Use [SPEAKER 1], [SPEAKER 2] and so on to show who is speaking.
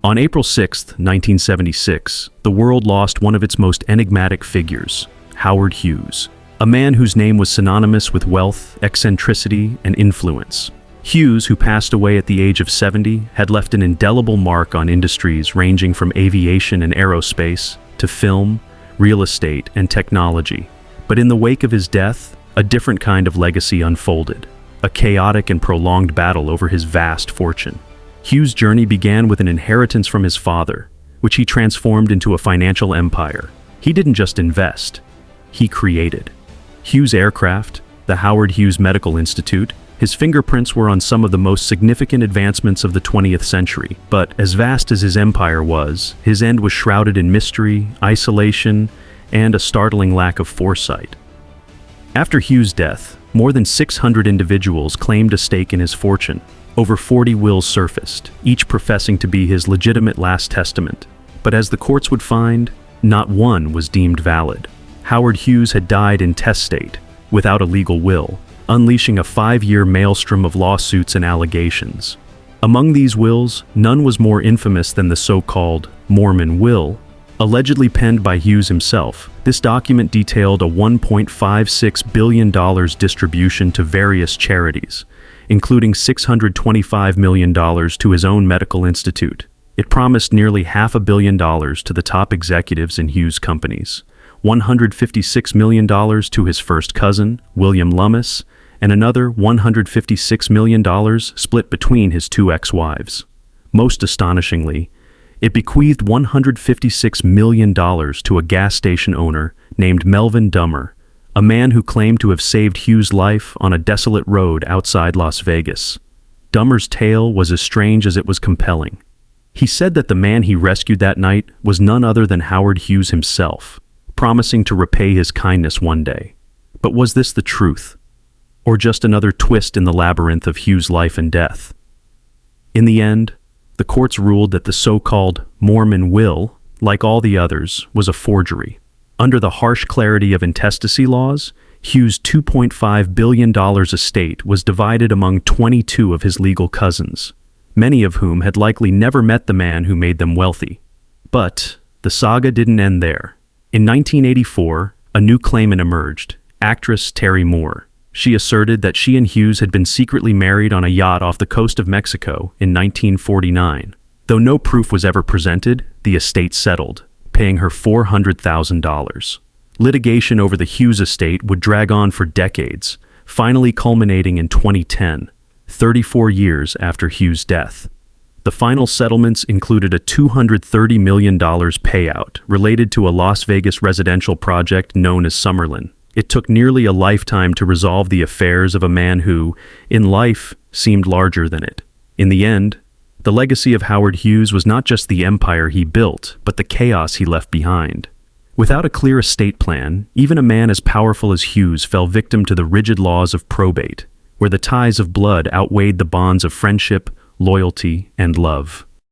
[SPEAKER 1] On April 6, 1976, the world lost one of its most enigmatic figures, Howard Hughes, a man whose name was synonymous with wealth, eccentricity, and influence. Hughes, who passed away at the age of 70, had left an indelible mark on industries ranging from aviation and aerospace to film, real estate, and technology. But in the wake of his death, a different kind of legacy unfolded, a chaotic and prolonged battle over his vast fortune. Hughes' journey began with an inheritance from his father, which he transformed into a financial empire. He didn't just invest, he created. Hughes Aircraft, the Howard Hughes Medical Institute, his fingerprints were on some of the most significant advancements of the 20th century. But as vast as his empire was, his end was shrouded in mystery, isolation, and a startling lack of foresight. After Hughes' death, more than 600 individuals claimed a stake in his fortune. Over 40 wills surfaced, each professing to be his legitimate last testament. But as the courts would find, not one was deemed valid. Howard Hughes had died intestate, without a legal will, unleashing a 5-year maelstrom of lawsuits and allegations. Among these wills, none was more infamous than the so-called Mormon Will. Allegedly penned by Hughes himself, this document detailed a $1.56 billion distribution to various charities, including $625 million to his own medical institute. It promised nearly $500 million to the top executives in Hughes companies, $156 million to his first cousin, William Lummis, and another $156 million split between his 2 ex-wives. Most astonishingly, it bequeathed $156 million to a gas station owner named Melvin Dummer, a man who claimed to have saved Hughes' life on a desolate road outside Las Vegas. Dummer's tale was as strange as it was compelling. He said that the man he rescued that night was none other than Howard Hughes himself, promising to repay his kindness one day. But was this the truth? Or just another twist in the labyrinth of Hughes' life and death? In the end, the courts ruled that the so-called Mormon Will, like all the others, was a forgery. Under the harsh clarity of intestacy laws, Hughes' $2.5 billion estate was divided among 22 of his legal cousins, many of whom had likely never met the man who made them wealthy. But the saga didn't end there. In 1984, a new claimant emerged, actress Terry Moore. She asserted that she and Hughes had been secretly married on a yacht off the coast of Mexico in 1949. Though no proof was ever presented, the estate settled, paying her $400,000. Litigation over the Hughes estate would drag on for decades, finally culminating in 2010, 34 years after Hughes' death. The final settlements included a $230 million payout related to a Las Vegas residential project known as Summerlin. It took nearly a lifetime to resolve the affairs of a man who, in life, seemed larger than it. In the end, the legacy of Howard Hughes was not just the empire he built, but the chaos he left behind. Without a clear estate plan, even a man as powerful as Hughes fell victim to the rigid laws of probate, where the ties of blood outweighed the bonds of friendship, loyalty, and love.